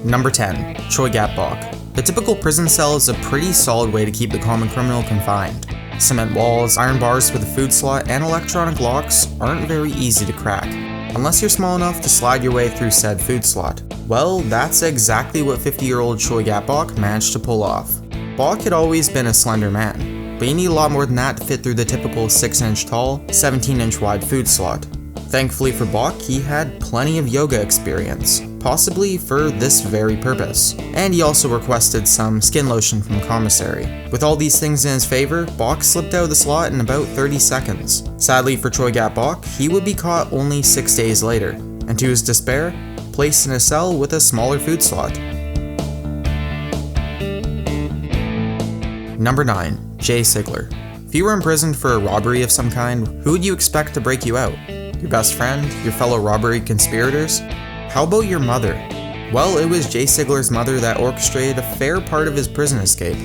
Number 10. Choi Gapbok. The typical prison cell is a pretty solid way to keep the common criminal confined. Cement walls, iron bars with a food slot, and electronic locks aren't very easy to crack, unless you're small enough to slide your way through said food slot. Well, that's exactly what 50-year-old Choi Gapbok managed to pull off. Bok had always been a slender man, but you need a lot more than that to fit through the typical 6-inch tall, 17-inch wide food slot. Thankfully for Bok, he had plenty of yoga experience, possibly for this very purpose, and he also requested some skin lotion from commissary. With all these things in his favor, Bok slipped out of the slot in about 30 seconds. Sadly for Choi Gapbok, he would be caught only 6 days later, and to his despair, placed in a cell with a smaller food slot. Number 9. Jay Sigler. If you were imprisoned for a robbery of some kind, who would you expect to break you out? Your best friend? Your fellow robbery conspirators? How about your mother? Well, it was Jay Sigler's mother that orchestrated a fair part of his prison escape.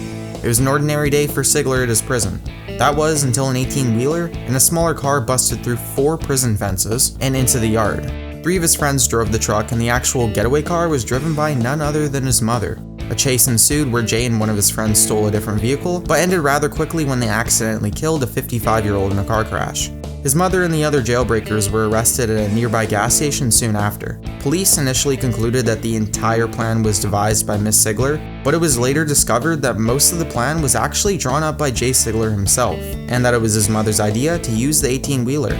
It was an ordinary day for Sigler at his prison. That was until an 18-wheeler and a smaller car busted through 4 prison fences and into the yard. 3 of his friends drove the truck, and the actual getaway car was driven by none other than his mother. A chase ensued where Jay and one of his friends stole a different vehicle, but ended rather quickly when they accidentally killed a 55-year-old in a car crash. His mother and the other jailbreakers were arrested at a nearby gas station soon after. Police initially concluded that the entire plan was devised by Miss Sigler, but it was later discovered that most of the plan was actually drawn up by Jay Sigler himself, and that it was his mother's idea to use the 18-wheeler.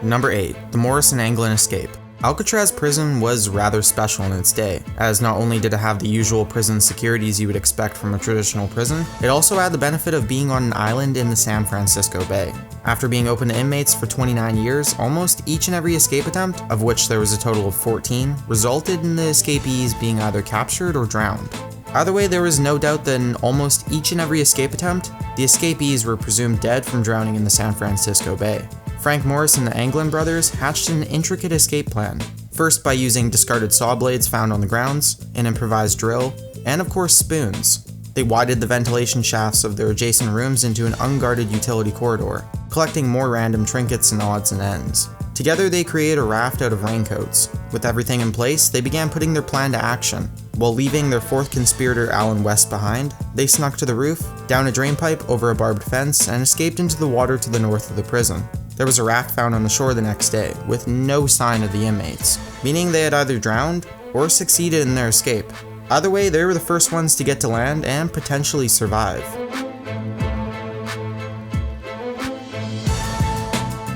Number 8. The Morison Anglin escape. Alcatraz prison was rather special in its day, as not only did it have the usual prison securities you would expect from a traditional prison, it also had the benefit of being on an island in the San Francisco Bay. After being open to inmates for 29 years, almost each and every escape attempt, of which there was a total of 14, resulted in the escapees being either captured or drowned. Either way, there was no doubt that in almost each and every escape attempt, the escapees were presumed dead from drowning in the San Francisco Bay. Frank Morris and the Anglin brothers hatched an intricate escape plan, first by using discarded saw blades found on the grounds, an improvised drill, and of course spoons. They widened the ventilation shafts of their adjacent rooms into an unguarded utility corridor, collecting more random trinkets and odds and ends. Together they created a raft out of raincoats. With everything in place, they began putting their plan to action. While leaving their 4th conspirator Alan West behind, they snuck to the roof, down a drain pipe over a barbed fence, and escaped into the water to the north of the prison. There was a raft found on the shore the next day, with no sign of the inmates, meaning they had either drowned or succeeded in their escape. Either way, they were the first ones to get to land and potentially survive.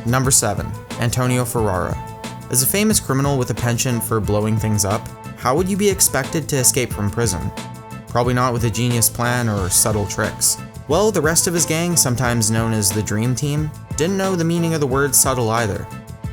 Number 7. Antonio Ferrara. As a famous criminal with a penchant for blowing things up, how would you be expected to escape from prison? Probably not with a genius plan or subtle tricks. Well, the rest of his gang, sometimes known as the Dream Team, didn't know the meaning of the word subtle either.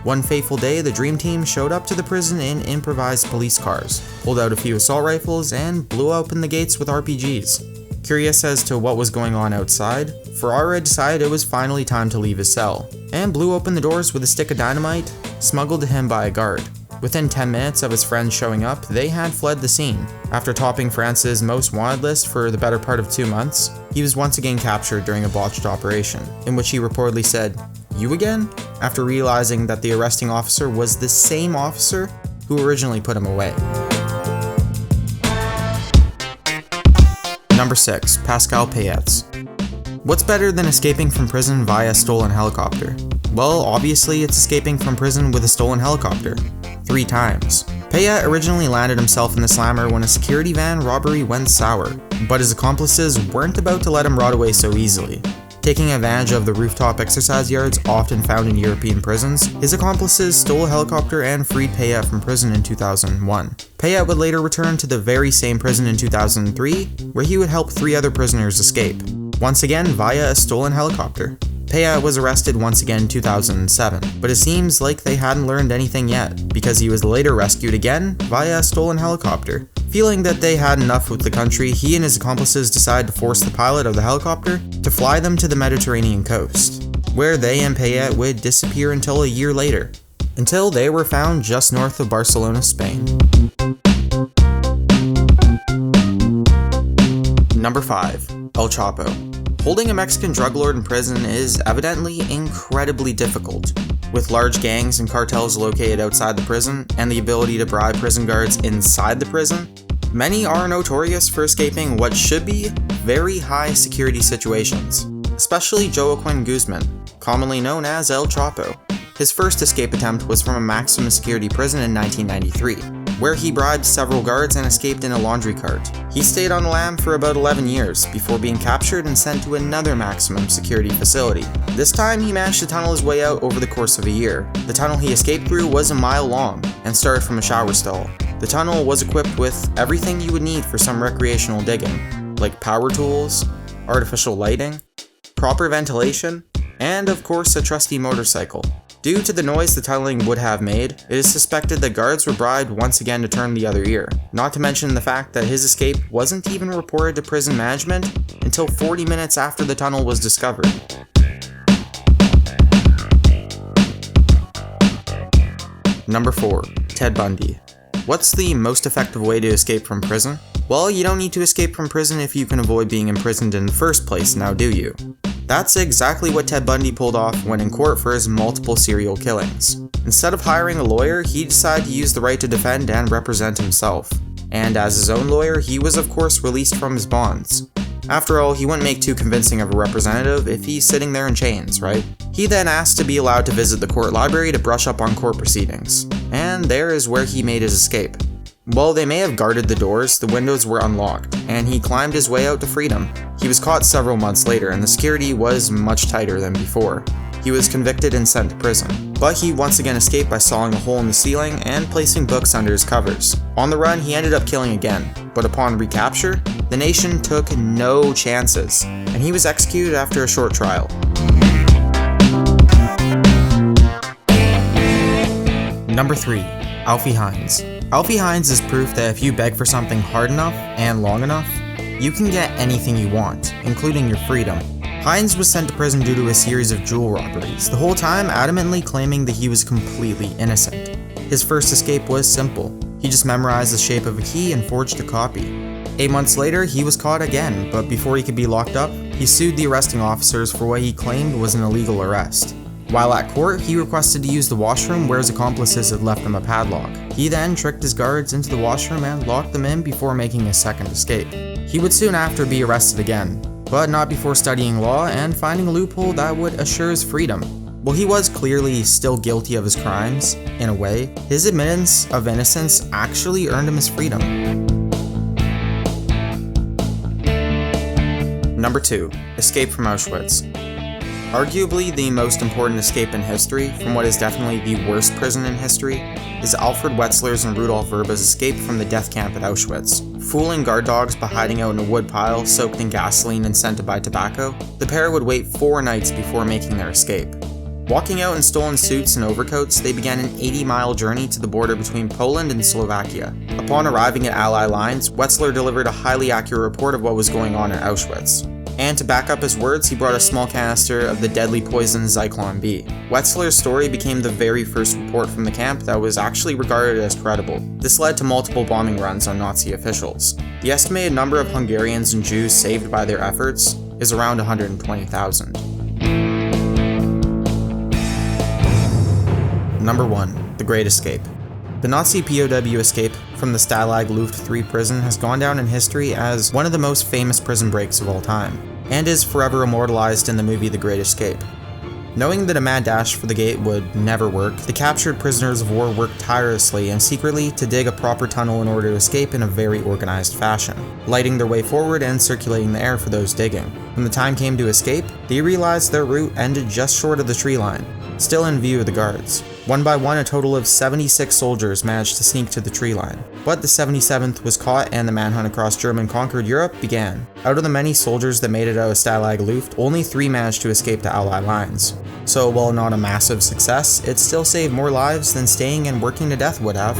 One fateful day, the Dream Team showed up to the prison in improvised police cars, pulled out a few assault rifles, and blew open the gates with RPGs. Curious as to what was going on outside, Ferrara decided it was finally time to leave his cell, and blew open the doors with a stick of dynamite, smuggled to him by a guard. Within 10 minutes of his friends showing up, they had fled the scene. After topping France's most wanted list for the better part of 2 months, he was once again captured during a botched operation, in which he reportedly said, "You again?" after realizing that the arresting officer was the same officer who originally put him away. Number 6. Pascal payouts. What's better than escaping from prison via a stolen helicopter? Well, obviously it's escaping from prison with a stolen helicopter. 3 times. Payat originally landed himself in the slammer when a security van robbery went sour, but his accomplices weren't about to let him rot away so easily. Taking advantage of the rooftop exercise yards often found in European prisons, his accomplices stole a helicopter and freed Payat from prison in 2001. Payat would later return to the very same prison in 2003, where he would help 3 other prisoners escape, once again via a stolen helicopter. Payat was arrested once again in 2007, but it seems like they hadn't learned anything yet, because he was later rescued again via a stolen helicopter. Feeling that they had enough with the country, he and his accomplices decided to force the pilot of the helicopter to fly them to the Mediterranean coast, where they and Payat would disappear until a year later, until they were found just north of Barcelona, Spain. Number 5. El Chapo. Holding a Mexican drug lord in prison is evidently incredibly difficult. With large gangs and cartels located outside the prison, and the ability to bribe prison guards inside the prison, many are notorious for escaping what should be very high security situations, especially Joaquin Guzman, commonly known as El Chapo. His first escape attempt was from a maximum security prison in 1993, where he bribed several guards and escaped in a laundry cart. He stayed on the lam for about 11 years before being captured and sent to another maximum security facility. This time, he managed to tunnel his way out over the course of a year. The tunnel he escaped through was a mile long and started from a shower stall. The tunnel was equipped with everything you would need for some recreational digging, like power tools, artificial lighting, proper ventilation, and of course a trusty motorcycle. Due to the noise the tunneling would have made, it is suspected that guards were bribed once again to turn the other ear, not to mention the fact that his escape wasn't even reported to prison management until 40 minutes after the tunnel was discovered. Number 4. Ted Bundy. What's the most effective way to escape from prison? Well, you don't need to escape from prison if you can avoid being imprisoned in the first place, now do you? That's exactly what Ted Bundy pulled off when in court for his multiple serial killings. Instead of hiring a lawyer, he decided to use the right to defend and represent himself. And as his own lawyer, he was of course released from his bonds. After all, he wouldn't make too convincing of a representative if he's sitting there in chains, right? He then asked to be allowed to visit the court library to brush up on court proceedings. And there is where he made his escape. While they may have guarded the doors, the windows were unlocked, and he climbed his way out to freedom. He was caught several months later, and the security was much tighter than before. He was convicted and sent to prison, but he once again escaped by sawing a hole in the ceiling and placing books under his covers. On the run, he ended up killing again, but upon recapture, the nation took no chances, and he was executed after a short trial. Number 3. Alfie Hinds. Alfie Hinds is proof that if you beg for something hard enough and long enough, you can get anything you want, including your freedom. Hinds was sent to prison due to a series of jewel robberies, the whole time adamantly claiming that he was completely innocent. His first escape was simple. He just memorized the shape of a key and forged a copy. 8 months later, he was caught again, but before he could be locked up, he sued the arresting officers for what he claimed was an illegal arrest. While at court, he requested to use the washroom where his accomplices had left him a padlock. He then tricked his guards into the washroom and locked them in before making a second escape. He would soon after be arrested again, but not before studying law and finding a loophole that would assure his freedom. While he was clearly still guilty of his crimes, in a way, his admittance of innocence actually earned him his freedom. Number 2. Escape from Auschwitz. Arguably the most important escape in history, from what is definitely the worst prison in history, is Alfred Wetzler's and Rudolf Verba's escape from the death camp at Auschwitz. Fooling guard dogs by hiding out in a wood pile soaked in gasoline and scented by tobacco, the pair would wait 4 nights before making their escape. Walking out in stolen suits and overcoats, they began an 80-mile journey to the border between Poland and Slovakia. Upon arriving at Allied lines, Wetzler delivered a highly accurate report of what was going on at Auschwitz. And to back up his words, he brought a small canister of the deadly poison Zyklon B. Wetzler's story became the very first report from the camp that was actually regarded as credible. This led to multiple bombing runs on Nazi officials. The estimated number of Hungarians and Jews saved by their efforts is around 120,000. Number 1. The Great Escape. The Nazi POW escape from the Stalag Luft III prison has gone down in history as one of the most famous prison breaks of all time, and is forever immortalized in the movie The Great Escape. Knowing that a mad dash for the gate would never work, the captured prisoners of war worked tirelessly and secretly to dig a proper tunnel in order to escape in a very organized fashion, lighting their way forward and circulating the air for those digging. When the time came to escape, they realized their route ended just short of the tree line, still in view of the guards. One by one, a total of 76 soldiers managed to sneak to the tree line, but the 77th was caught and the manhunt across German-conquered Europe began. Out of the many soldiers that made it out of Stalag Luft, only 3 managed to escape to Allied lines. So while not a massive success, it still saved more lives than staying and working to death would have.